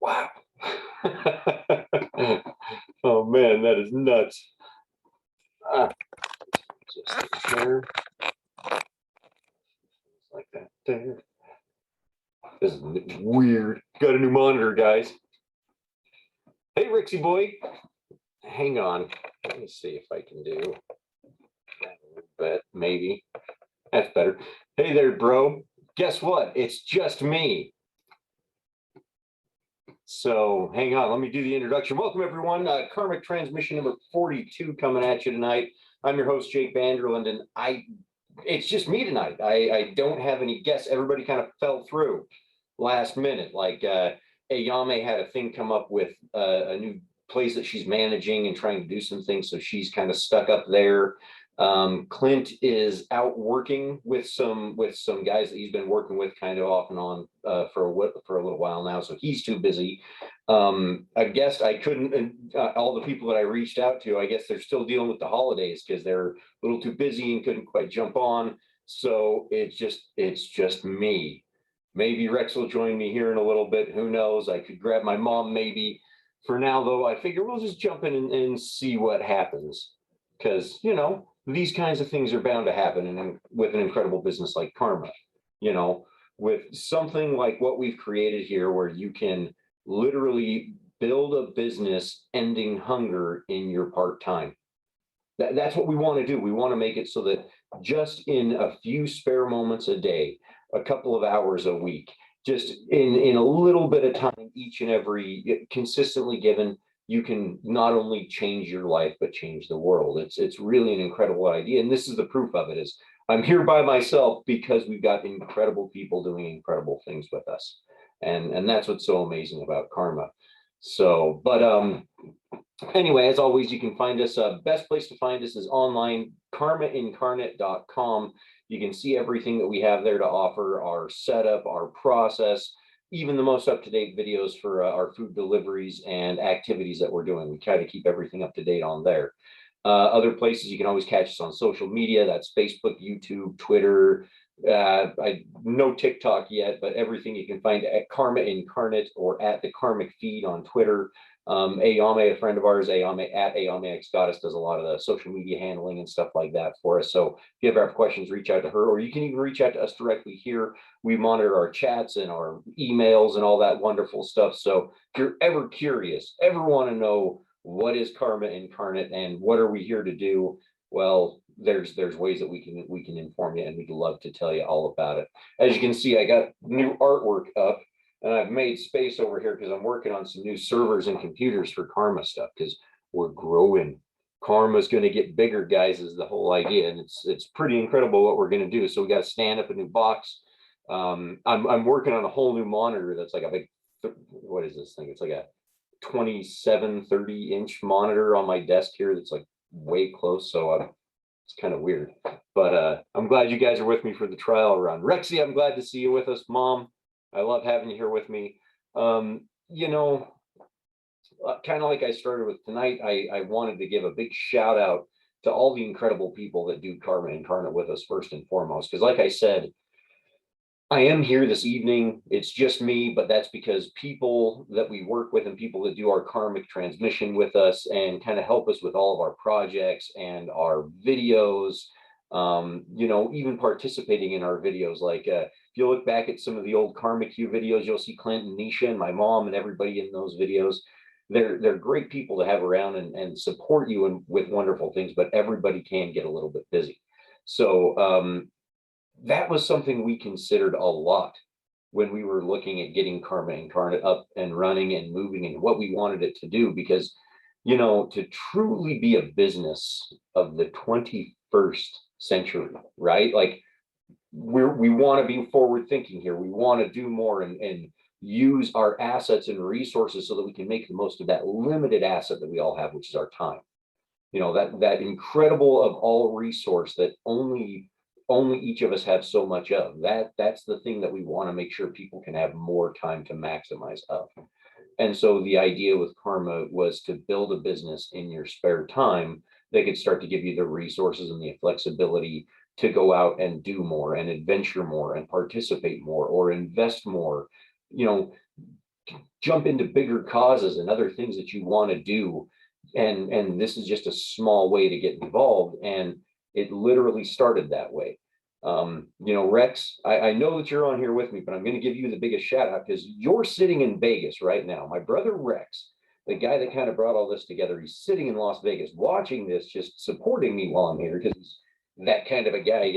Wow. Oh man, that is nuts. Just there. Like that there. This is weird. Got a new monitor, guys. Hey, Rixie boy. Hang on. Let me see if I can do that a little bit. Maybe. That's better. Hey there, bro. Guess what? It's just me. So hang on, let me do the introduction. Welcome everyone. Karmic Transmission number 42 coming at you tonight. I'm your host, Jake Vanderlinden, and it's just me tonight. I don't have any guests. Everybody kind of fell through last minute. Like Ayame had a thing come up with a new place that she's managing and trying to do some things, so she's kind of stuck up there. Clint is out working with some guys that he's been working with kind of off and on for a little while now, so he's too busy. I guess I couldn't, all the people that I reached out to, I guess they're still dealing with the holidays because they're a little too busy and couldn't quite jump on. So it's just me. Maybe Rex will join me here in a little bit. Who knows? I could grab my mom maybe. For now, though, I figure we'll just jump in and see what happens. Because, you know, these kinds of things are bound to happen, and with an incredible business like Karma, you know, with something like what we've created here, where you can literally build a business ending hunger in your part-time. That's what we want to do. We want to make it so that just in a few spare moments a day, a couple of hours a week, just in a little bit of time each and every, consistently given, you can not only change your life, but change the world. It's really an incredible idea. And this is the proof of it. Is I'm here by myself because we've got incredible people doing incredible things with us. And that's what's so amazing about Karma. So, but anyway, as always, you can find us, best place to find us is online, karmaincarnate.com. You can see everything that we have there to offer, our setup, our process, even the most up-to-date videos for our food deliveries and activities that we're doing. We try to keep everything up to date on there. Other places you can always catch us on social media. That's Facebook, YouTube, Twitter. I no TikTok yet, but everything you can find at Karma Incarnate or at the Karmic Feed on Twitter. Ayame, a friend of ours, Ayame at Ayame X Goddess, does a lot of the social media handling and stuff like that for us. So if you ever have questions, reach out to her, or you can even reach out to us directly here. We monitor our chats and our emails and all that wonderful stuff. So if you're ever curious, ever want to know what is Karma Incarnate and what are we here to do, well, there's ways that we can inform you, and we'd love to tell you all about it. As you can see, I got new artwork up. And I've made space over here because I'm working on some new servers and computers for Karma stuff, because we're growing. Karma's going to get bigger, guys, is the whole idea. And it's pretty incredible what we're going to do. So we got to stand up a new box. I'm working on a whole new monitor that's like a big, what is this thing? It's like a 27-30-inch monitor on my desk here that's like way close. So it's kind of weird. But I'm glad you guys are with me for the trial run. Rexy, I'm glad to see you with us. Mom, I love having you here with me. You know, kind of like I started with tonight, I wanted to give a big shout out to all the incredible people that do Karma Incarnate with us first and foremost. Because like I said, I am here this evening. It's just me, but that's because people that we work with and people that do our karmic transmission with us and kind of help us with all of our projects and our videos, you know, even participating in our videos. Like if you look back at some of the old Karmic Q videos, you'll see Clint and Nisha and my mom and everybody in those videos. They're great people to have around and support you with wonderful things, but everybody can get a little bit busy. So that was something we considered a lot when we were looking at getting Karma Incarnate up and running and moving and what we wanted it to do. Because, you know, to truly be a business of the 21st century, right? Like we want to be forward thinking here. We want to do more and use our assets and resources so that we can make the most of that limited asset that we all have, which is our time. You know, that incredible of all resource that only each of us have so much of. That's the thing that we want to make sure people can have more time to maximize of. And so the idea with Karma was to build a business in your spare time that could start to give you the resources and the flexibility to go out and do more and adventure more and participate more or invest more. You know, jump into bigger causes and other things that you want to do. And this is just a small way to get involved. And it literally started that way. Rex, I know that you're on here with me, but I'm going to give you the biggest shout out because you're sitting in Vegas right now. My brother Rex, the guy that kind of brought all this together, he's sitting in Las Vegas watching this, just supporting me while I'm here because he's that kind of a guy,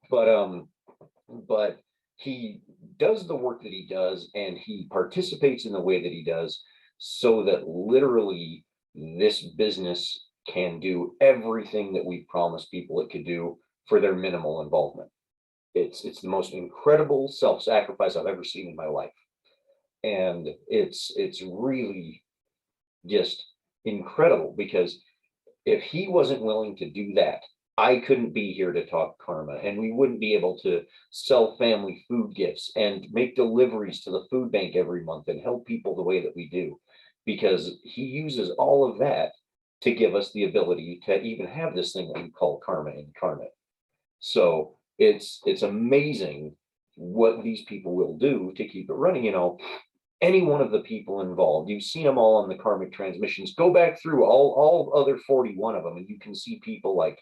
but he does the work that he does and he participates in the way that he does so that literally this business can do everything that we promised people it could do for their minimal involvement. It's the most incredible self-sacrifice I've ever seen in my life. And it's really just incredible because if he wasn't willing to do that, I couldn't be here to talk karma, and we wouldn't be able to sell family food gifts and make deliveries to the food bank every month and help people the way that we do, because he uses all of that to give us the ability to even have this thing that we call karma incarnate. So it's amazing what these people will do to keep it running. Any one of the people involved, you've seen them all on the Karmic Transmissions. Go back through all other 41 of them, and you can see people like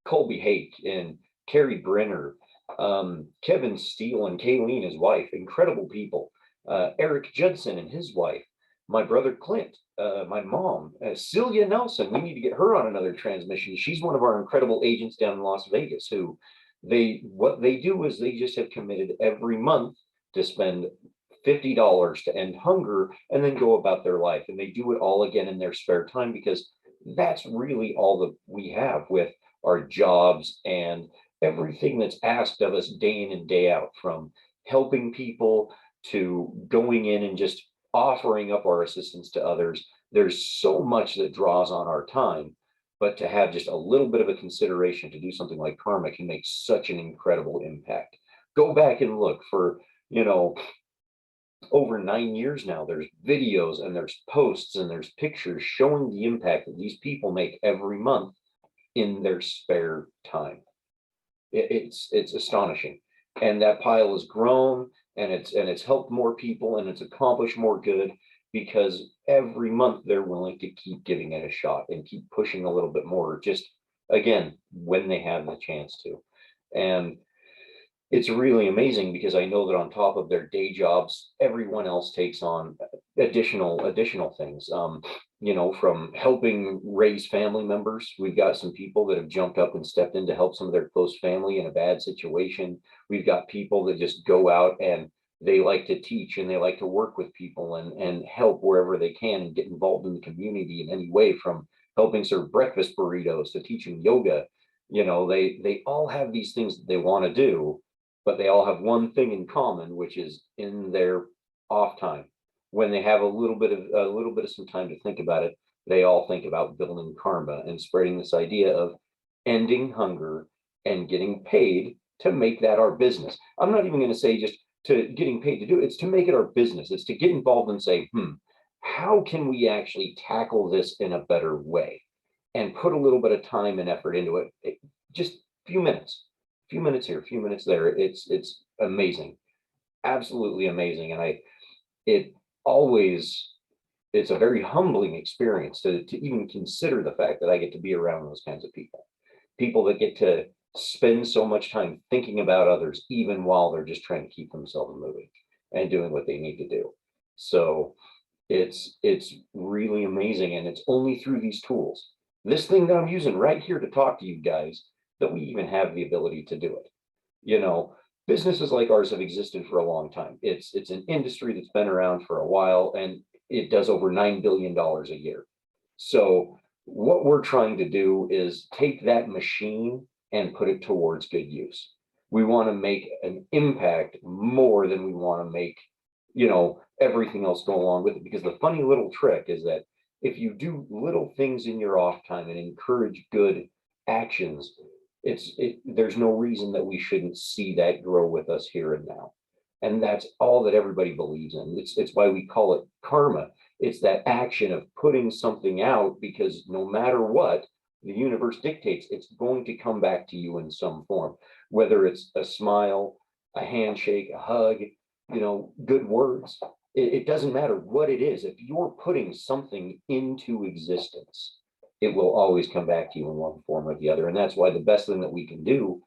Colby Hake and Carrie Brenner, Kevin Steele and Kayleen, his wife, incredible people. Eric Judson and his wife, my brother Clint, my mom, Celia Nelson. We need to get her on another transmission. She's one of our incredible agents down in Las Vegas who what they do is they just have committed every month to spend $50 to end hunger and then go about their life. And they do it all again in their spare time because that's really all that we have with our jobs and everything that's asked of us day in and day out, from helping people to going in and just offering up our assistance to others. There's so much that draws on our time, but to have just a little bit of a consideration to do something like karma can make such an incredible impact. Go back and look for, over 9 years now, there's videos and there's posts and there's pictures showing the impact that these people make every month in their spare time. It's astonishing. And that pile has grown and it's helped more people and it's accomplished more good because every month they're willing to keep giving it a shot and keep pushing a little bit more, just again, when they have the chance to. And it's really amazing because I know that on top of their day jobs, everyone else takes on additional things. From helping raise family members. We've got some people that have jumped up and stepped in to help some of their close family in a bad situation. We've got people that just go out and they like to teach and they like to work with people and help wherever they can and get involved in the community in any way, from helping serve breakfast burritos to teaching yoga. They all have these things that they want to do, but they all have one thing in common, which is in their off time, when they have a little bit of some time to think about it, they all think about building karma and spreading this idea of ending hunger and getting paid to make that our business. I'm not even going to say just to getting paid to do it. It's to make it our business. It's to get involved and say, how can we actually tackle this in a better way and put a little bit of time and effort into it? Just a few minutes here, a few minutes there. It's amazing, absolutely amazing. And it's a very humbling experience to even consider the fact that I get to be around those kinds of people that get to spend so much time thinking about others, even while they're just trying to keep themselves moving and doing what they need to do. So it's really amazing. And it's only through these tools, this thing that I'm using right here to talk to you guys, that we even have the ability to do it. Businesses like ours have existed for a long time. It's an industry that's been around for a while, and it does over $9 billion a year. So what we're trying to do is take that machine and put it towards good use. We want to make an impact more than we want to make, everything else go along with it. Because the funny little trick is that if you do little things in your off time and encourage good actions, there's no reason that we shouldn't see that grow with us here and now. And that's all that everybody believes in. It's why we call it karma. It's that action of putting something out, because no matter what, the universe dictates it's going to come back to you in some form, whether it's a smile, a handshake, a hug, good words. It doesn't matter what it is. If you're putting something into existence, it will always come back to you in one form or the other. And that's why the best thing that we can do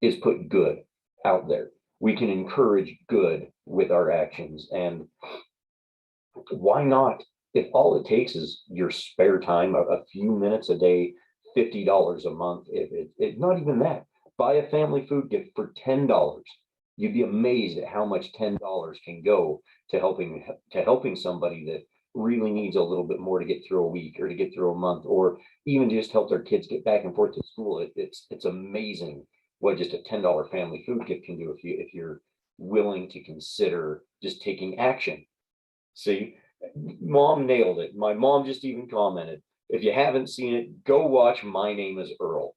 is put good out there. We can encourage good with our actions. And why not? If all it takes is your spare time, a few minutes a day, $50 a month, not even that, buy a family food gift for $10. You'd be amazed at how much $10 can go to helping somebody that really needs a little bit more to get through a week or to get through a month, or even just help their kids get back and forth to school. It's amazing what just a $10 family food gift can do if you're willing to consider just taking action. See, mom nailed it. My mom just even commented, if you haven't seen it, go watch My Name is Earl.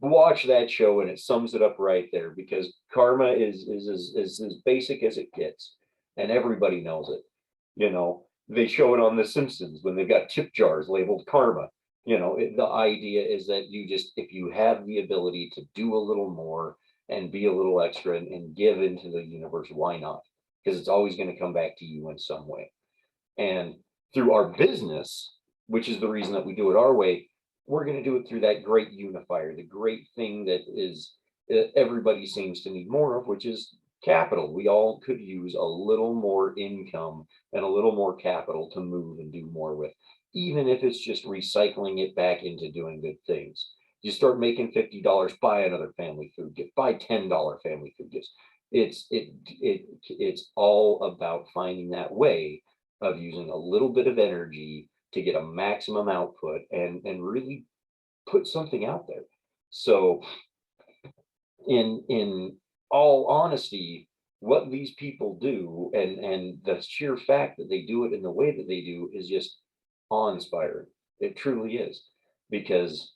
Watch that show and it sums it up right there, because karma is as basic as it gets, and everybody knows it. You know, they show it on The Simpsons when they've got tip jars labeled karma. You know, the idea is that if you have the ability to do a little more and be a little extra and give into the universe, why not? Because it's always going to come back to you in some way. And through our business, which is the reason that we do it our way, we're going to do it through that great unifier, the great thing that is everybody seems to need more of, which is capital. We all could use a little more income and a little more capital to move and do more with, even if it's just recycling it back into doing good things. You start making $50, buy another family food gift, buy $10 family food gifts. It's all about finding that way of using a little bit of energy to get a maximum output and really put something out there. So in all honesty, what these people do and the sheer fact that they do it in the way that they do is just awe-inspiring. It truly is, because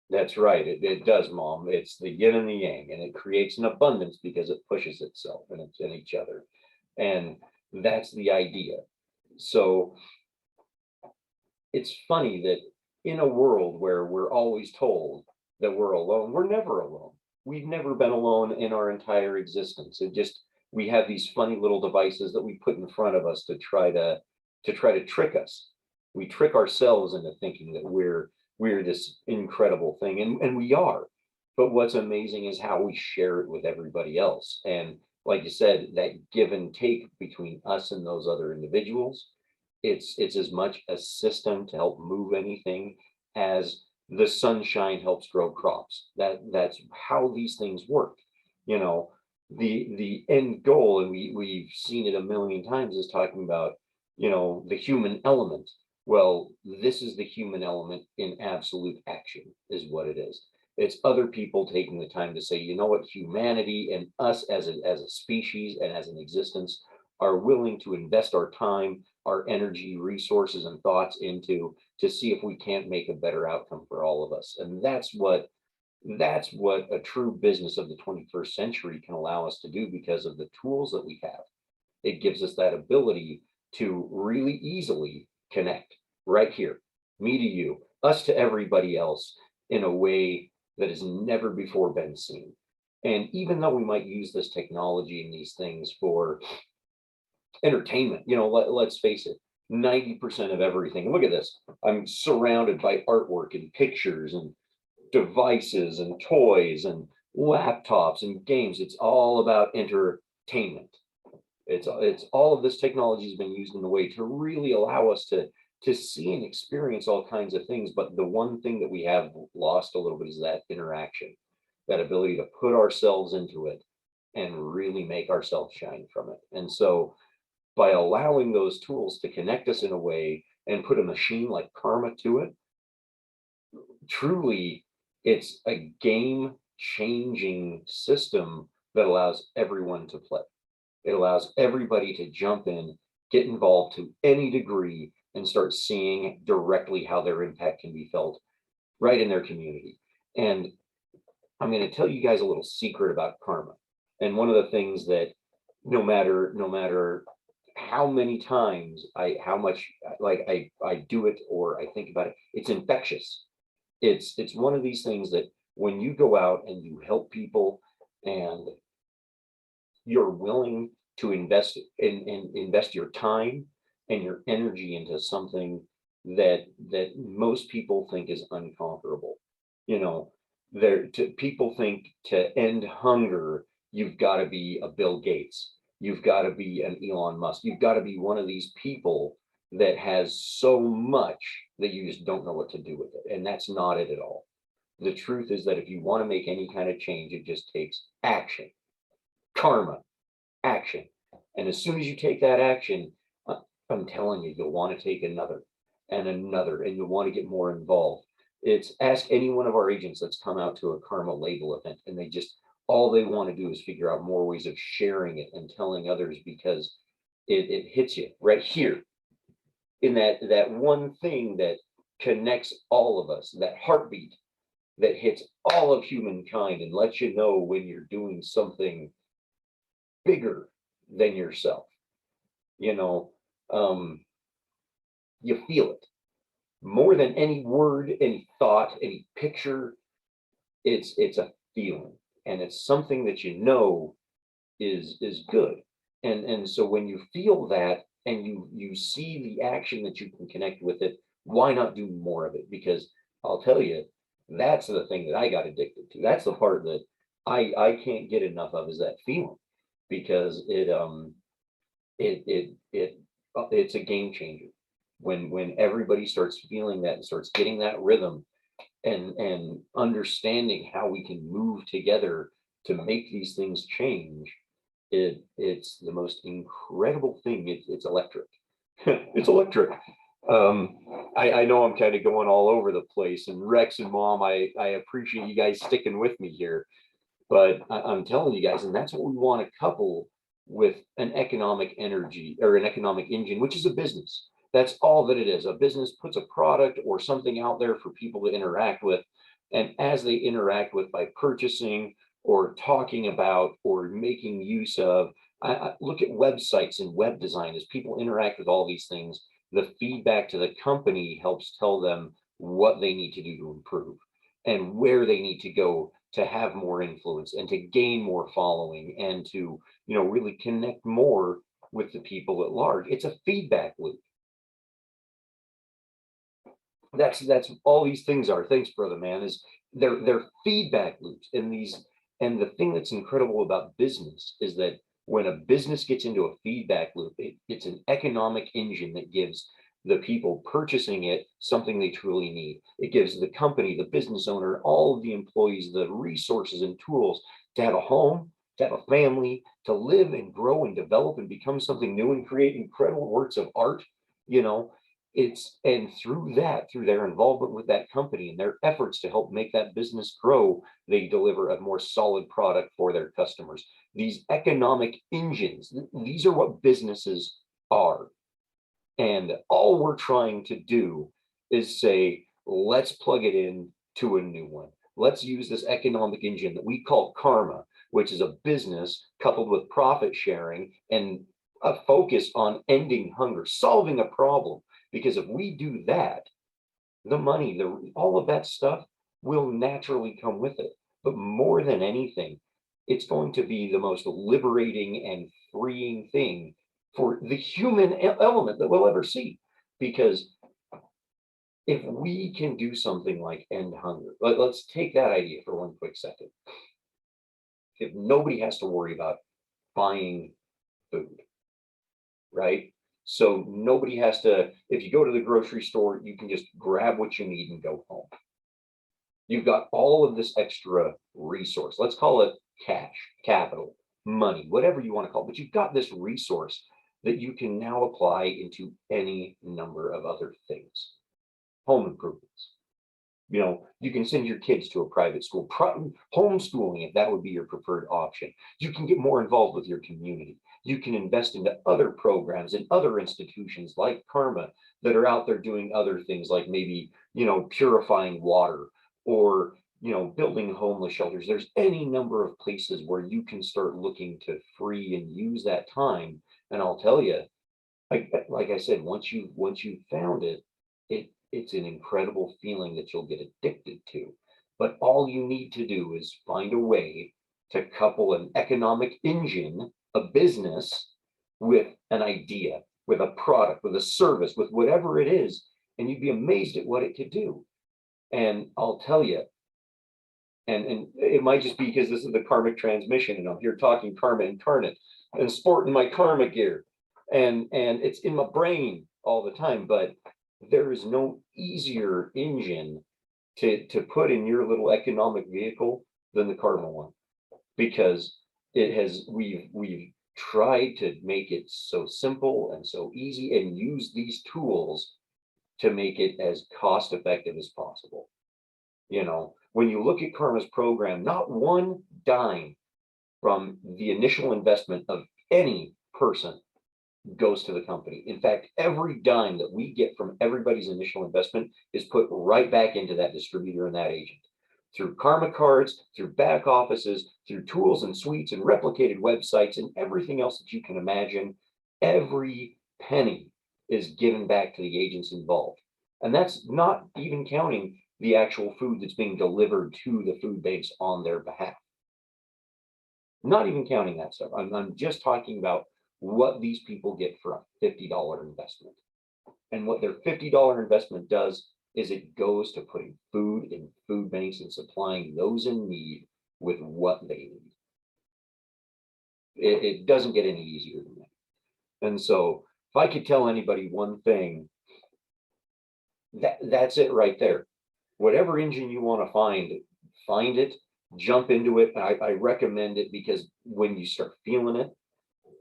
that's right. It does, Mom. It's the yin and the yang, and it creates an abundance because it pushes itself and it's in each other. And that's the idea. So it's funny that in a world where we're always told that we're alone, we're never alone. We've never been alone in our entire existence. We have these funny little devices that we put in front of us to try to trick us. We trick ourselves into thinking that we're this incredible thing, and we are. But what's amazing is how we share it with everybody else. And like you said, that give and take between us and those other individuals, it's as much a system to help move anything as the sunshine helps grow crops. That's how these things work. You know, the end goal, and we've seen it a million times, is talking about, you know, the human element. Well, this is the human element in absolute action, is what it is. It's other people taking the time to say, you know what, humanity and us as a species and as an existence are willing to invest our time, our energy, resources, and thoughts into to see if we can't make a better outcome for all of us. And that's what a true business of the 21st century can allow us to do, because of the tools that we have. It gives us that ability to really easily connect right here, me to you, us to everybody else, in a way that has never before been seen. And even though we might use this technology and these things for entertainment, you know, let's face it, 90% of everything, look at this, I'm surrounded by artwork and pictures and devices and toys and laptops and games. It's all about entertainment. It's all of this technology has been used in a way to really allow us to see and experience all kinds of things. But the one thing that we have lost a little bit is that interaction, that ability to put ourselves into it and really make ourselves shine from it. And so by allowing those tools to connect us in a way and put a machine like karma to it, truly it's a game changing system that allows everyone to play. It allows everybody to jump in, get involved to any degree, and start seeing directly how their impact can be felt right in their community. And I'm going to tell you guys a little secret about karma. And one of the things that no matter how many times I do it or I think about it, it's infectious. It's one of these things that when you go out and you help people and you're willing to invest invest your time and your energy into something that most people think is unconquerable. You know, people think to end hunger, you've got to be a Bill Gates, you've got to be an Elon Musk, you've got to be one of these people that has so much that you just don't know what to do with it. And that's not it at all. The truth is that if you want to make any kind of change, it just takes action, karma, action. And as soon as you take that action, I'm telling you, you'll want to take another and another, and you'll want to get more involved. It's ask any one of our agents that's come out to a karma label event, and they just, all they want to do is figure out more ways of sharing it and telling others, because it hits you right here in that one thing that connects all of us, that heartbeat that hits all of humankind and lets you know when you're doing something bigger than yourself. You know, you feel it more than any word, any thought, any picture. It's a feeling, and it's something that you know is good. And so when you feel that and you see the action that you can connect with it, why not do more of it? Because I'll tell you, that's the thing that I got addicted to. That's the part that I can't get enough of, is that feeling, because it's a game changer when everybody starts feeling that and starts getting that rhythm and understanding how we can move together to make these things change. It's the most incredible thing. It's electric. It's electric. I know I'm kind of going all over the place, and Rex and Mom, I appreciate you guys sticking with me here, but I'm telling you guys, and that's what we want to couple with an economic energy, or an economic engine, which is a business. That's all that it is. A business puts a product or something out there for people to interact with. And as they interact with, by purchasing or talking about or making use of, I look at websites and web design. As people interact with all these things, the feedback to the company helps tell them what they need to do to improve and where they need to go to have more influence and to gain more following and to, really connect more with the people at large. It's a feedback loop. That's all these things are. Thanks, brother man. Is they're feedback loops. And the thing that's incredible about business is that when a business gets into a feedback loop, it's an economic engine that gives the people purchasing it something they truly need. It gives the company, the business owner, all of the employees the resources and tools to have a home, to have a family, to live and grow and develop and become something new and create incredible works of art. And through their involvement with that company and their efforts to help make that business grow, they deliver a more solid product for their customers. These economic engines, these are what businesses are. And all we're trying to do is say, let's plug it in to a new one. Let's use this economic engine that we call karma, which is a business coupled with profit sharing and a focus on ending hunger, solving a problem. Because if we do that, the money, all of that stuff will naturally come with it. But more than anything, it's going to be the most liberating and freeing thing for the human element that we'll ever see. Because if we can do something like end hunger, let's take that idea for one quick second. If nobody has to worry about buying food, right? So nobody has to, if you go to the grocery store, you can just grab what you need and go home. You've got all of this extra resource. Let's call it cash, capital, money, whatever you want to call it. But you've got this resource that you can now apply into any number of other things. Home improvements. You can send your kids to a private school, homeschooling, if that would be your preferred option. You can get more involved with your community. You can invest into other programs and other institutions like Karma that are out there doing other things, like maybe, purifying water or, building homeless shelters. There's any number of places where you can start looking to free and use that time. And I'll tell you, like I said, once you've found it, it's an incredible feeling that you'll get addicted to. But all you need to do is find a way to couple an economic engine, a business, with an idea, with a product, with a service, with whatever it is, and you'd be amazed at what it could do. And I'll tell you, and it might just be because this is the karmic transmission, and I'm here talking karma incarnate and sporting my karma gear, and it's in my brain all the time. But there is no easier engine to put in your little economic vehicle than the karma one, because we've tried to make it so simple and so easy, and use these tools to make it as cost effective as possible. When you look at Karma's program, not one dime from the initial investment of any person goes to the company. In fact, every dime that we get from everybody's initial investment is put right back into that distributor and that agent, through Karma cards, through back offices, through tools and suites and replicated websites and everything else that you can imagine. Every penny is given back to the agents involved. And that's not even counting the actual food that's being delivered to the food banks on their behalf. Not even counting that stuff. I'm just talking about what these people get for a $50 investment. And what their $50 investment does is it goes to putting food in food banks and supplying those in need with what they need. It doesn't get any easier than that. And so if I could tell anybody one thing, that's it right there. Whatever engine you want to find it, jump into it. I recommend it, because when you start feeling it,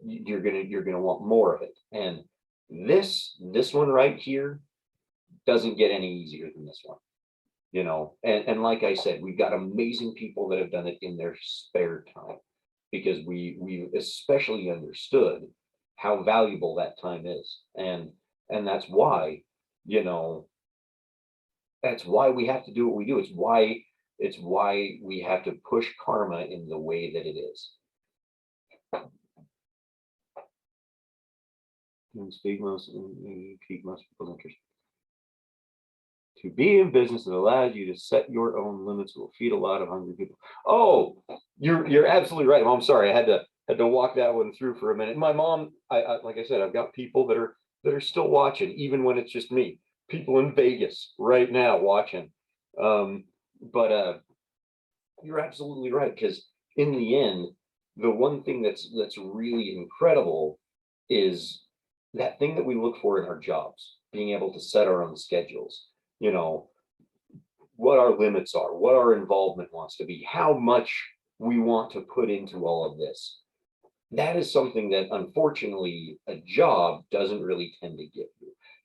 you're gonna want more of it. And this one right here doesn't get any easier than this one. And like I said, we've got amazing people that have done it in their spare time, because we especially understood how valuable that time is. And that's why, that's why we have to do what we do. It's why we have to push karma in the way that it is. Speak most people's interest. To be in business, it allows you to set your own limits. Will feed a lot of hungry people. Oh, you're absolutely right. I'm sorry, I had to walk that one through for a minute. My mom, I like I said, I've got people that are still watching, even when it's just me. People in Vegas right now watching. But you're absolutely right, because in the end, the one thing that's really incredible is that thing that we look for in our jobs, being able to set our own schedules, what our limits are, what our involvement wants to be, how much we want to put into all of this. That is something that, unfortunately, a job doesn't really tend to give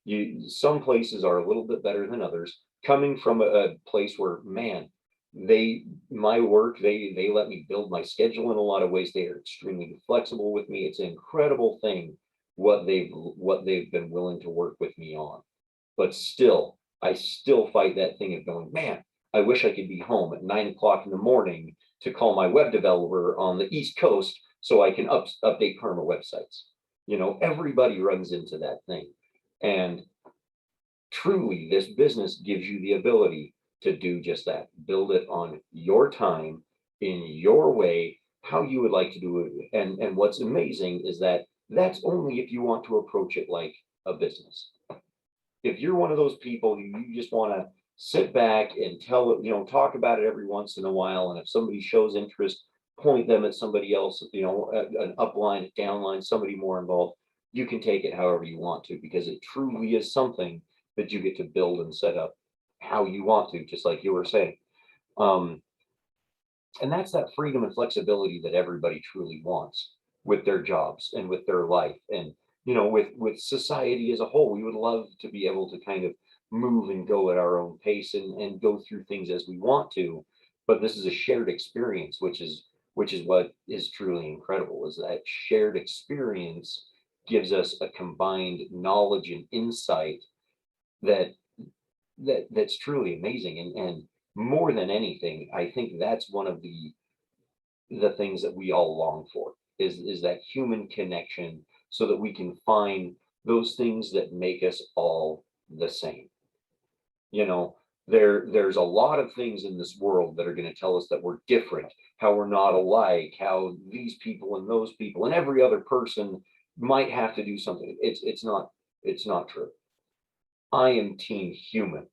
you. Some places are a little bit better than others. Coming from a place where, man, my work, they let me build my schedule in a lot of ways. They are extremely flexible with me. It's an incredible thing what they've been willing to work with me on. But still, I still fight that thing of going, man, I wish I could be home at 9 o'clock in the morning to call my web developer on the East Coast so I can update Karma websites. Everybody runs into that thing. And truly, this business gives you the ability to do just that. Build it on your time, in your way, how you would like to do it. And what's amazing is that that's only if you want to approach it like a business. If you're one of those people, you just want to sit back and talk about it every once in a while, and if somebody shows interest, point them at somebody else, an upline, a downline, somebody more involved. You can take it however you want to, because it truly is something that you get to build and set up how you want to, just like you were saying. And that's that freedom and flexibility that everybody truly wants with their jobs and with their life. And with society as a whole, we would love to be able to kind of move and go at our own pace and go through things as we want to. But this is a shared experience, which is what is truly incredible, is that shared experience gives us a combined knowledge and insight that's truly amazing. And more than anything, I think that's one of the things that we all long for, is that human connection, so that we can find those things that make us all the same. There's a lot of things in this world that are going to tell us that we're different, how we're not alike, how these people and those people and every other person might have to do something. It's not true. I am team human.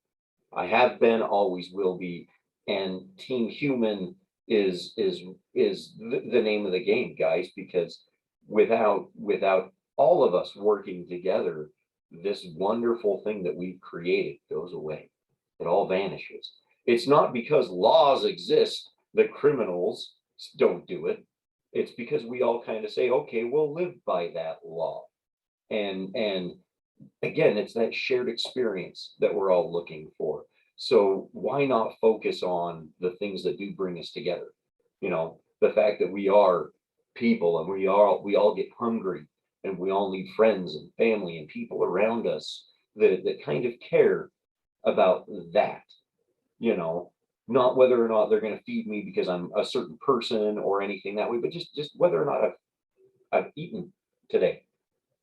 I have been, always will be, and team human is the name of the game, guys, because without all of us working together, this wonderful thing that we've created goes away. It all vanishes. It's not because laws exist that criminals don't do it. It's because we all kind of say, okay, we'll live by that law. And again, it's that shared experience that we're all looking for. So why not focus on the things that do bring us together? The fact that we are people, and we all get hungry, and we all need friends and family and people around us that kind of care about that, you know, not whether or not they're going to feed me because I'm a certain person or anything that way, but just whether or not I've eaten today.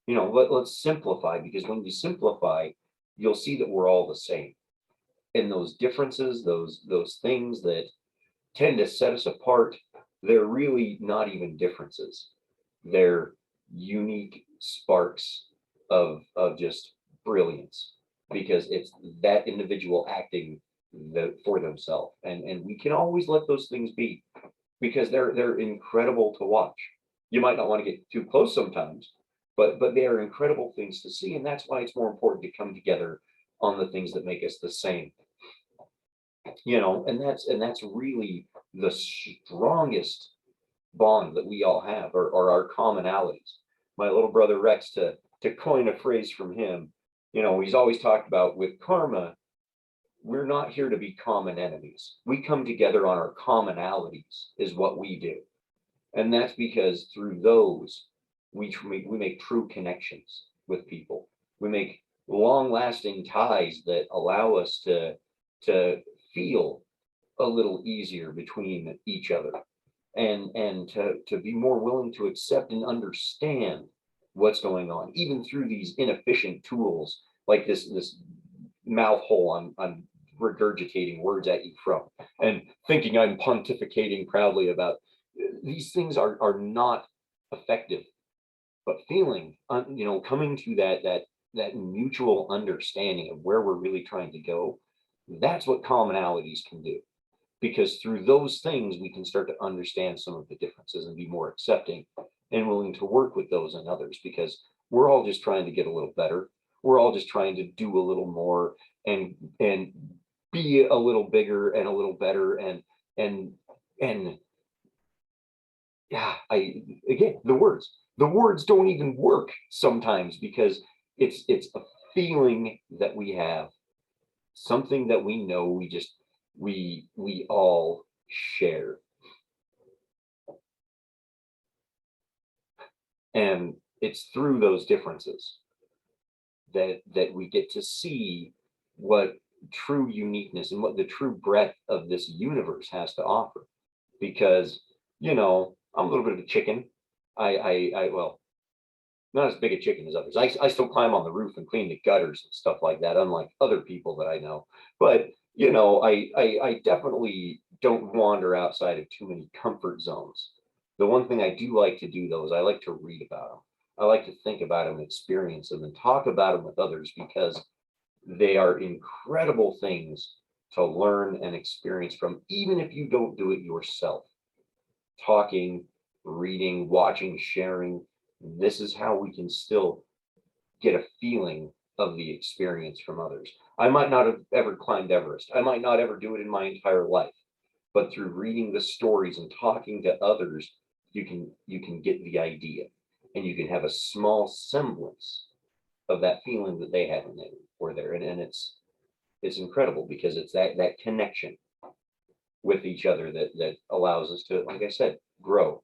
Let's simplify, because when you simplify, you'll see that we're all the same. And those differences, those things that tend to set us apart, they're really not even differences. They're unique sparks of just brilliance, because it's that individual acting for themselves. And we can always let those things be, because they're incredible to watch. You might not want to get too close sometimes, but they are incredible things to see. And that's why it's more important to come together on the things that make us the same. And that's really the strongest bond that we all have, or our commonalities. My little brother Rex, to coin a phrase from him, he's always talked about, with karma, we're not here to be common enemies. We come together on our commonalities, is what we do. And that's because through those, we make true connections with people. We make long lasting ties that allow us to feel a little easier between each other, and to be more willing to accept and understand what's going on, even through these inefficient tools like this mouth hole I'm regurgitating words at you from, and thinking I'm pontificating proudly about. These things are not effective. But feeling, coming to that mutual understanding of where we're really trying to go, that's what commonalities can do. Because through those things, we can start to understand some of the differences and be more accepting and willing to work with those and others, because we're all just trying to get a little better. We're all just trying to do a little more, and be a little bigger and a little better, and yeah, again, the words don't even work sometimes, because it's a feeling that we have, something that we know, we all share. And it's through those differences that we get to see what true uniqueness and what the true breadth of this universe has to offer. Because I'm a little bit of a chicken. Well, not as big a chicken as others. I still climb on the roof and clean the gutters and stuff like that, unlike other people that I know. But I definitely don't wander outside of too many comfort zones. The one thing I do like to do, though, is I like to read about them. I like to think about them, experience them, and talk about them with others, because they are incredible things to learn and experience from, even if you don't do it yourself. Talking, reading, watching, sharing, this is how we can still get a feeling of the experience from others. I might not have ever climbed Everest. I might not ever do it in my entire life. But through reading the stories and talking to others, you can get the idea, and you can have a small semblance of that feeling that they had when they were there. And it's incredible, because it's that connection with each other that allows us to, like I said, grow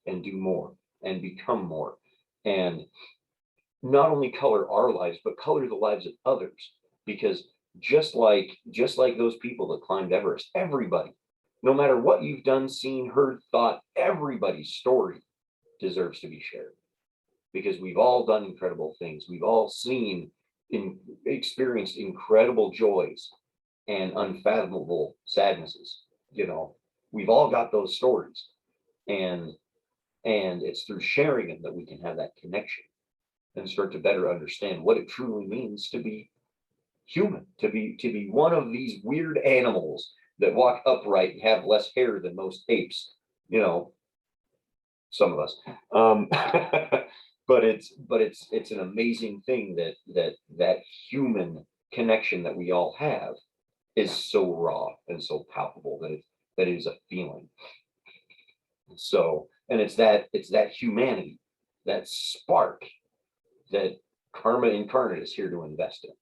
and do more and become more, and not only color our lives, but color the lives of others. Because just like those people that climbed Everest, everybody, no matter what you've done, seen, heard, thought, everybody's story deserves to be shared, because we've all done incredible things. We've all experienced incredible joys and unfathomable sadnesses. We've all got those stories, and it's through sharing them that we can have that connection. and start to better understand what it truly means to be human, to be one of these weird animals that walk upright and have less hair than most apes, you know, some of us. But it's an amazing thing that human connection that we all have is so raw and so palpable that it is a feeling. So, and it's that humanity, that spark that Karma Incarnate is here to invest in.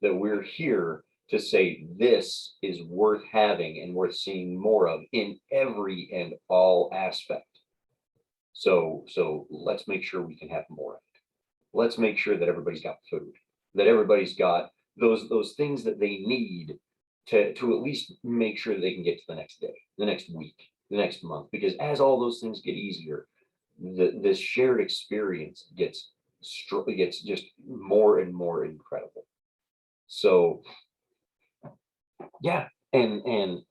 That we're here to say this is worth having and worth seeing more of in every and all aspect. So let's make sure we can have more of it. Let's make sure that everybody's got food, that everybody's got those things that they need to at least make sure that they can get to the next day, the next week, the next month. Because as all those things get easier, this shared experience gets just more and more incredible. So yeah, and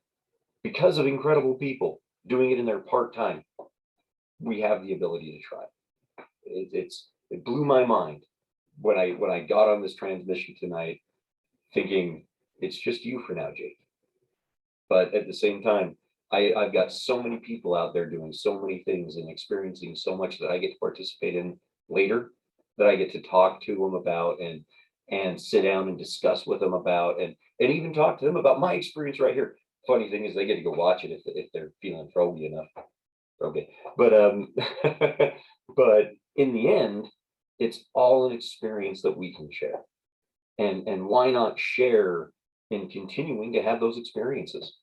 because of incredible people doing it in their part-time, we have the ability to try. It blew my mind when I got on this transmission tonight, thinking it's just you for now, Jake. But at the same time, I've got so many people out there doing so many things and experiencing so much that I get to participate in later, that I get to talk to them about and sit down and discuss with them about and even talk to them about my experience right here. Funny thing is they get to go watch it if they're feeling froggy enough. Okay. But but in the end, it's all an experience that we can share. And why not share in continuing to have those experiences?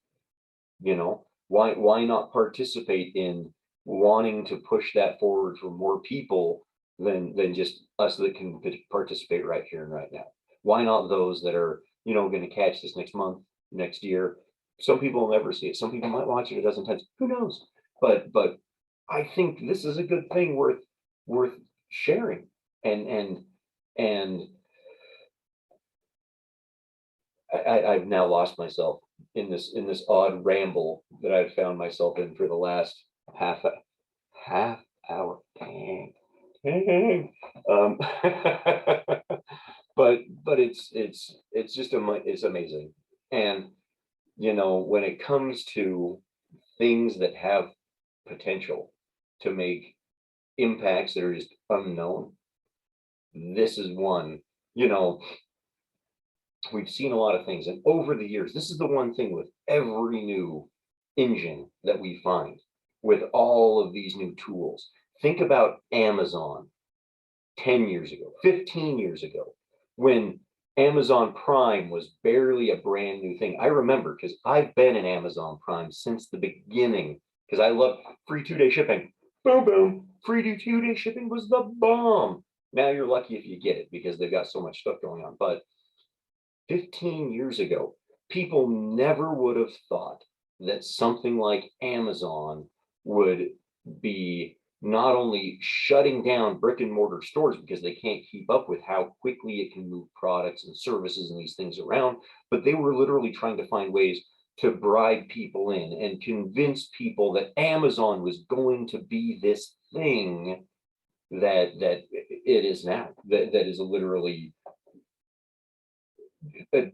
You know, why not participate in wanting to push that forward for more people than just us that can participate right here and right now? Why not those that are, you know, going to catch this next month, next year? Some people will never see it. Some people might watch it a dozen times. Who knows? But I think this is a good thing worth sharing. And I've now lost myself in this odd ramble that I've found myself in for the last half hour. Dang. But it's just it's amazing. And you know, when it comes to things that have potential to make impacts that are just unknown, this is one. You know, we've seen a lot of things, and over the years, this is the one thing with every new engine that we find, with all of these new tools. Think about Amazon 10 years ago, 15 years ago, when Amazon Prime was barely a brand new thing. I remember, because I've been in Amazon Prime since the beginning, because I love free 2-day shipping. Boom, boom. Free 2-day shipping was the bomb. Now you're lucky if you get it because they've got so much stuff going on. But 15 years ago, people never would have thought that something like Amazon would be not only shutting down brick and mortar stores because they can't keep up with how quickly it can move products and services and these things around, but they were literally trying to find ways to bribe people in and convince people that Amazon was going to be this thing that it is now, that is literally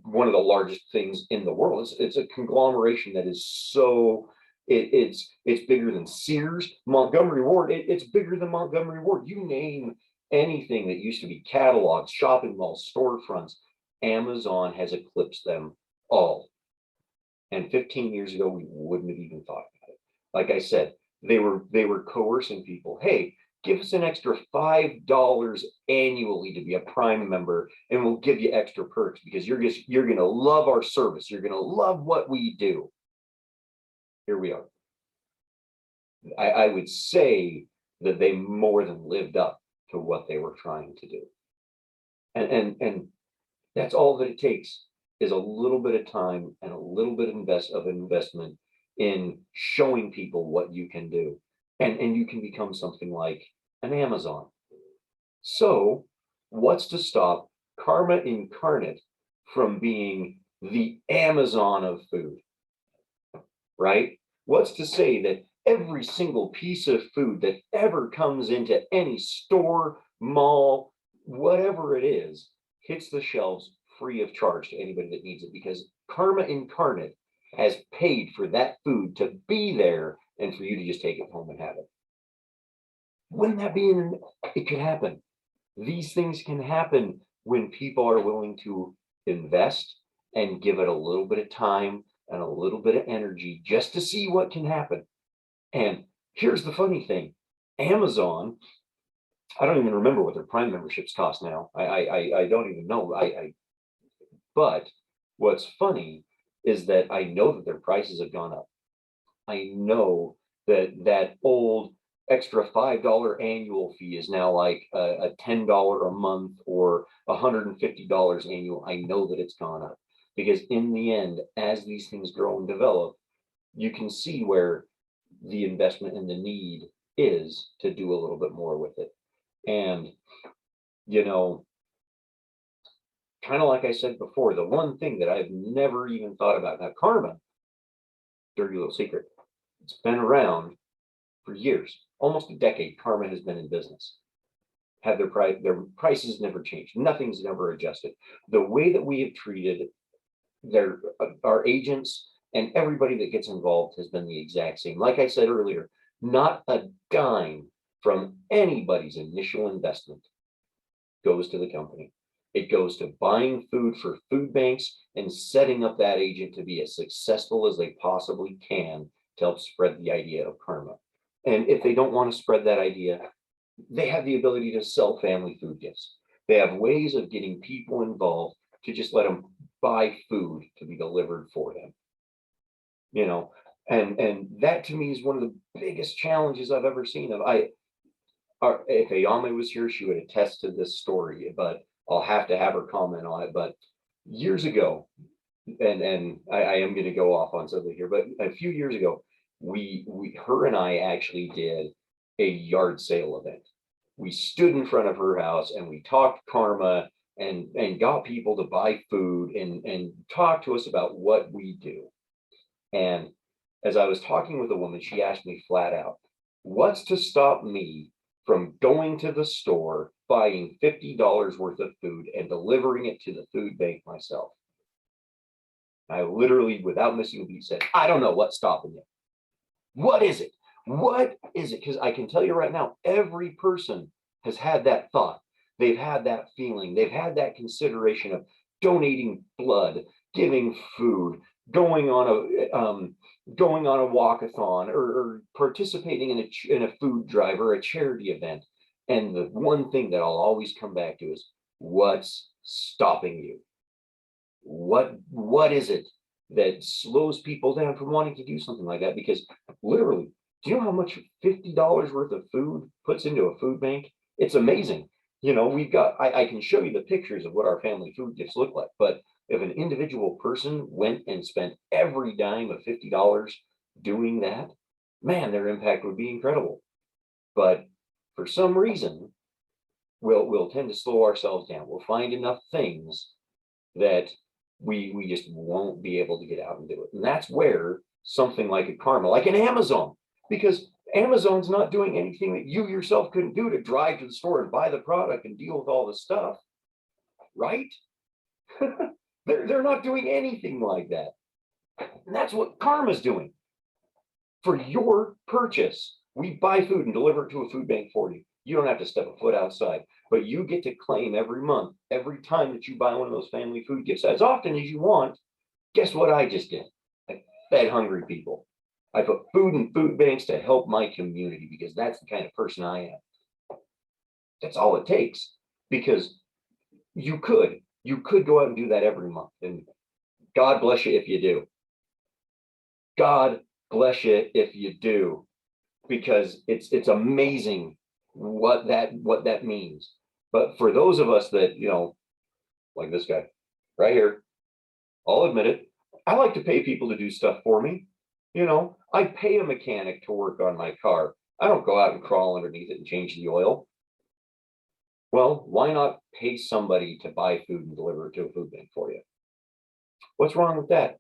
one of the largest things in the world. It's a conglomeration that is so it's bigger than Sears, Montgomery Ward. It's bigger than Montgomery Ward. You name anything that used to be catalogs, shopping malls, storefronts, Amazon has eclipsed them all. And 15 years ago, we wouldn't have even thought about it. Like I said, they were coercing people. Hey, give us an extra $5 annually to be a Prime member, and we'll give you extra perks because you're gonna love our service. You're gonna love what we do. Here we are. I would say that they more than lived up to what they were trying to do. And that's all that it takes, is a little bit of time and a little bit of investment in showing people what you can do. And you can become something like an Amazon. So what's to stop Karma Incarnate from being the Amazon of food, right? What's to say that every single piece of food that ever comes into any store, mall, whatever it is hits the shelves free of charge to anybody that needs it, because Karma Incarnate has paid for that food to be there and for you to just take it home and have it. Wouldn't that be it could happen. These things can happen when people are willing to invest and give it a little bit of time and a little bit of energy just to see what can happen. And here's the funny thing. Amazon, I don't even remember what their Prime memberships cost now. I don't even know. But what's funny is that I know that their prices have gone up. I know that that old extra $5 annual fee is now like a $10 a month or $150 annual. I know that it's gone up, because in the end, as these things grow and develop, you can see where the investment and the need is to do a little bit more with it. And, you know, kind of like I said before, the one thing that I've never even thought about, now Karma, dirty little secret, it's been around for years, almost a decade. Karma has been in business. Had their prices never changed. Nothing's never adjusted. The way that we have treated our agents and everybody that gets involved has been the exact same. Like I said earlier, not a dime from anybody's initial investment goes to the company. It goes to buying food for food banks and setting up that agent to be as successful as they possibly can to help spread the idea of Karma. And if they don't want to spread that idea, they have the ability to sell family food gifts. They have ways of getting people involved to just let them buy food to be delivered for them. You know, and that to me is one of the biggest challenges I've ever seen. If Ayame was here, she would attest to this story, but I'll have to have her comment on it. But years ago, and I am going to go off on something here, but a few years ago, her and I actually did a yard sale event. We stood in front of her house and we talked Karma and got people to buy food and talk to us about what we do. And as I was talking with a woman, she asked me flat out, what's to stop me from going to the store, buying $50 worth of food and delivering it to the food bank myself? I literally, without missing a beat, said, I don't know what's stopping you. What is it? What is it? Because I can tell you right now, every person has had that thought. They've had that feeling. They've had that consideration of donating blood, giving food, going on a walkathon, or participating in a food drive or a charity event. And the one thing that I'll always come back to is, what's stopping you? What is it that slows people down from wanting to do something like that? Because literally, do you know how much $50 worth of food puts into a food bank? It's amazing. You know, I can show you the pictures of what our family food gifts look like, but if an individual person went and spent every dime of $50 doing that, man, their impact would be incredible. But for some reason, we'll tend to slow ourselves down. We'll find enough things that we just won't be able to get out and do it. And that's where something like a Karma, like an Amazon, because Amazon's not doing anything that you yourself couldn't do to drive to the store and buy the product and deal with all the stuff, right? They're not doing anything like that. And that's what Karma's doing. For your purchase, we buy food and deliver it to a food bank for you. You don't have to step a foot outside, but you get to claim every month, every time that you buy one of those family food gifts, as often as you want. Guess what I just did? I fed hungry people. I put food in food banks to help my community, because that's the kind of person I am. That's all it takes, because you could go out and do that every month, and God bless you if you do. God bless you if you do, because it's amazing what that means. But for those of us that, you know, like this guy right here, I'll admit it, I like to pay people to do stuff for me. You know, I pay a mechanic to work on my car. I don't go out and crawl underneath it and change the oil. Well, why not pay somebody to buy food and deliver it to a food bank for you? What's wrong with that?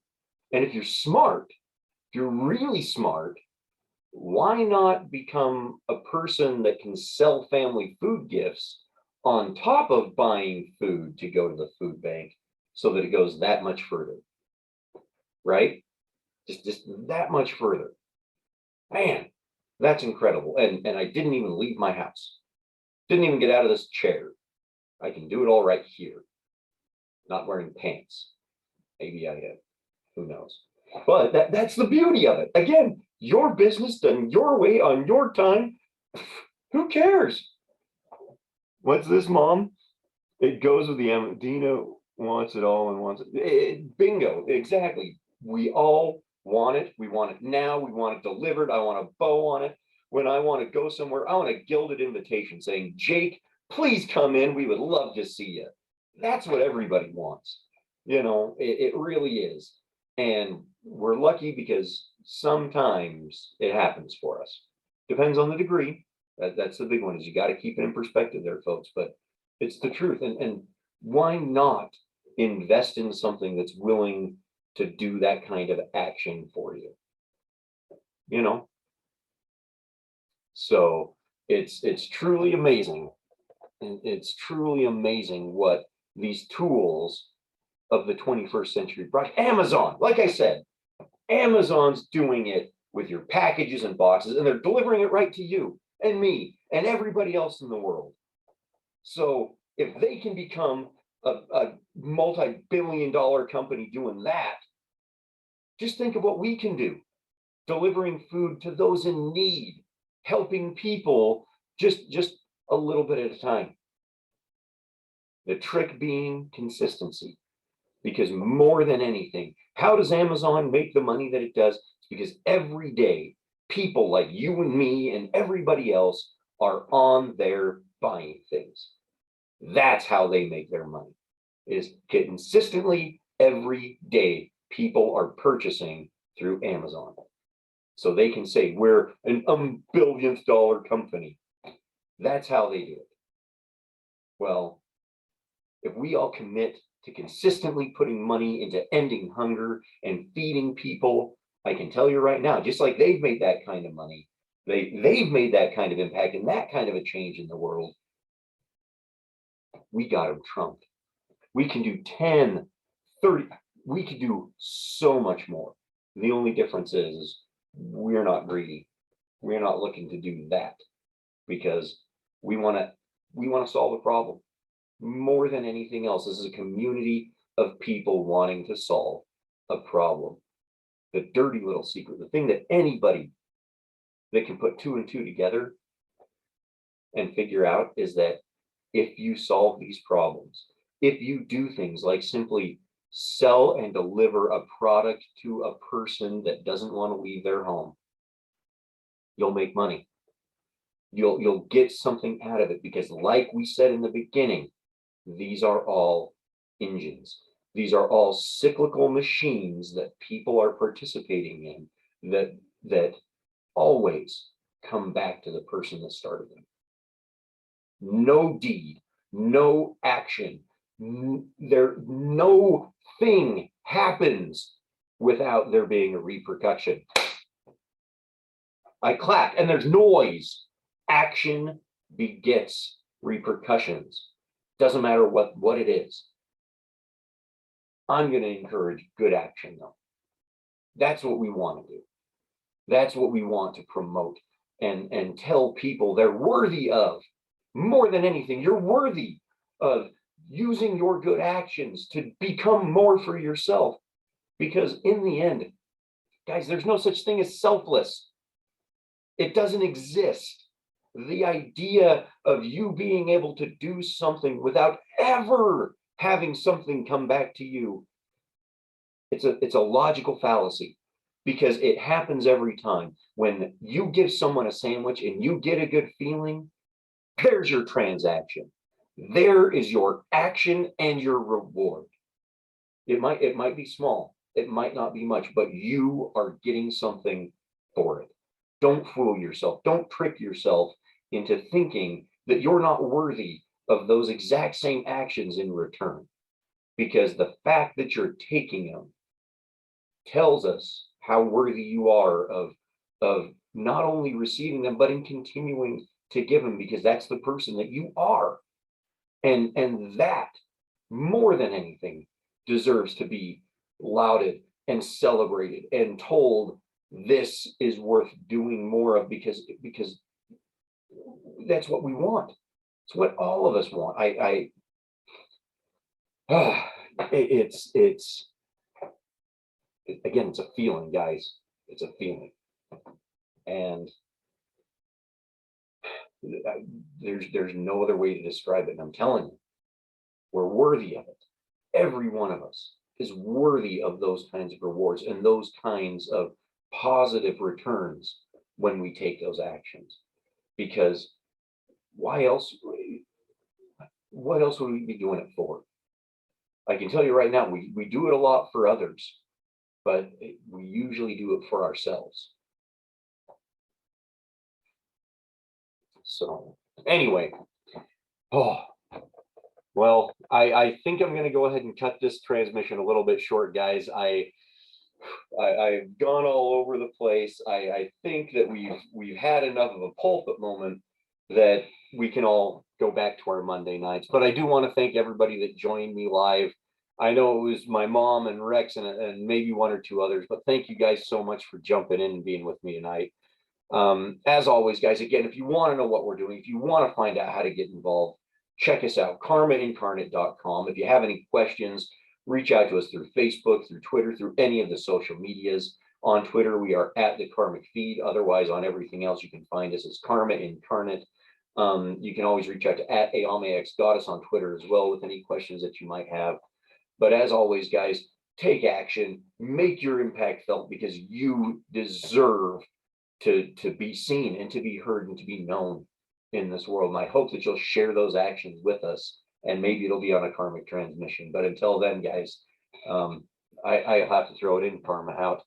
And if you're smart, if you're really smart, why not become a person that can sell family food gifts on top of buying food to go to the food bank so that it goes that much further, right? Just that much further. Man, that's incredible. And I didn't even leave my house. Didn't even get out of this chair. I can do it all right here. Not wearing pants. Maybe I am. Who knows? But that's the beauty of it. Again, your business done your way on your time. Who cares? What's this, Mom? It goes with the Dina wants it all and wants it. Bingo, exactly. We all want it. We want it now. We want it delivered. I want a bow on it. When I want to go somewhere, I want a gilded invitation saying, Jake, please come in. We would love to see you. That's what everybody wants. You know, it really is. And we're lucky because sometimes it happens for us. Depends on the degree. That's the big one, is you got to keep it in perspective there, folks. But it's the truth. And why not invest in something that's willing to do that kind of action for you? You know? So it's truly amazing. And it's truly amazing what these tools of the 21st century brought. Amazon, like I said, Amazon's doing it with your packages and boxes, and they're delivering it right to you and me and everybody else in the world. So if they can become a multi-billion-dollar company doing that, just think of what we can do, delivering food to those in need, helping people just a little bit at a time. The trick being consistency, because more than anything, how does Amazon make the money that it does? It's because every day, people like you and me and everybody else are on there buying things. That's how they make their money, is consistently every day people are purchasing through Amazon. So they can say we're an billionth dollar company. That's how they do it. Well, if we all commit to consistently putting money into ending hunger and feeding people, I can tell you right now, just like they've made that kind of money, they've made that kind of impact and that kind of a change in the world, we got them trumped. We can do 10, 30, we could do so much more. The only difference is we're not greedy. We're not looking to do that because we want to solve a problem. More than anything else, this is a community of people wanting to solve a problem. The dirty little secret, the thing that anybody that can put two and two together and figure out, is that if you solve these problems, if you do things like simply sell and deliver a product to a person that doesn't want to leave their home, you'll make money. You'll get something out of it, because like we said in the beginning, these are all engines. These are all cyclical machines that people are participating in, that always come back to the person that started them. No deed, no action, no thing happens without there being a repercussion. I clap and there's noise. Action begets repercussions. Doesn't matter what it is. I'm going to encourage good action, though. That's what we want to do. That's what we want to promote and tell people they're worthy of. More than anything, you're worthy of using your good actions to become more for yourself. Because in the end, guys, there's no such thing as selfless. It doesn't exist. The idea of you being able to do something without ever having something come back to you, it's a logical fallacy, because it happens every time. When you give someone a sandwich and you get a good feeling, there's your transaction. There is your action and your reward. It might be small, it might not be much, but you are getting something for it. Don't fool yourself. Don't trick yourself into thinking that you're not worthy of those exact same actions in return, because the fact that you're taking them tells us how worthy you are of not only receiving them, but in continuing to give them, because that's the person that you are. And that, more than anything, deserves to be lauded and celebrated and told this is worth doing more of, because that's what we want. It's what all of us want. It's again, it's a feeling, guys. It's a feeling. And there's no other way to describe it. And I'm telling you, we're worthy of it. Every one of us is worthy of those kinds of rewards and those kinds of positive returns when we take those actions. Because why else? What else would we be doing it for? I can tell you right now, we do it a lot for others, but we usually do it for ourselves. So anyway, well, I think I'm going to go ahead and cut this transmission a little bit short, guys. I've gone all over the place. I think that we've had enough of a pulpit moment that we can all go back to our Monday nights. But I do want to thank everybody that joined me live. I know it was my mom and Rex and maybe one or two others, but thank you guys so much for jumping in and being with me tonight. As always, guys, again, if you want to know what we're doing, if you want to find out how to get involved, check us out, karmaincarnate.com. If you have any questions, reach out to us through Facebook, through Twitter, through any of the social medias. On Twitter, we are at the Karmic Feed. Otherwise, on everything else, you can find us as Karma Incarnate. You can always reach out to at AomeX Goddess on Twitter as well with any questions that you might have. But as always, guys, take action, make your impact felt, because you deserve to be seen and to be heard and to be known in this world. And I hope that you'll share those actions with us, and maybe it'll be on a karmic transmission. But until then, guys, I have to throw it in, karma out.